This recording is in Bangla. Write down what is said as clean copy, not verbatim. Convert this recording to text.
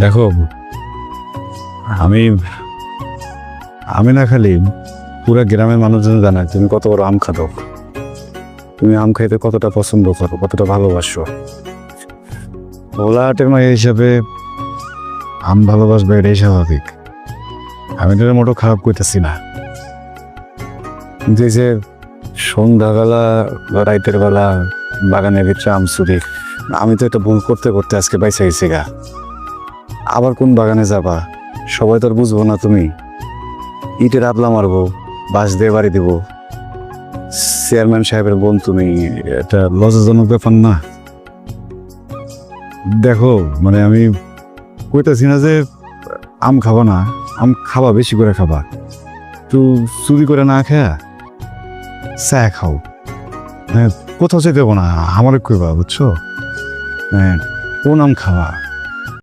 দেখো, আমি আমি না খালি পুরা গ্রামের মানুষজন জানায় তুমি কত বড় আম খাদক। তুমি আম খাইতে কতটা পছন্দ করো, কতটা ভালোবাসো। ওলাটের মায়ের হিসাবে আম ভালোবাসবে, এটাই স্বাভাবিক। আমি তো মোটো খারাপ করতেছি না, কিন্তু এই যে সন্ধ্যাবেলা বা রাইতের বেলা বাগানের ভিতরে আম চুরি, আমি তো এটা ভুল করতে করতে আজকে বাইসা গেছি গা। আবার কোন বাগানে যাবা, সবাই তো আর বুঝবো না। তুমি ইটের আবলা মারবো, বাঁশ দিয়ে বাড়ি দিব, চেয়ারম্যান সাহেবের বোন তুমি, এটা লজ্জাজনক ব্যাপার না? দেখো, মানে আমি কইতাছি না যে আম খাবা না, আম খাবা, বেশি করে খাবা, একটু চুরি করে না খেয়া চা খাও। কোথাও যেতে দেবো না, আমার কইবা, বুঝছো? কোন আম খাবা?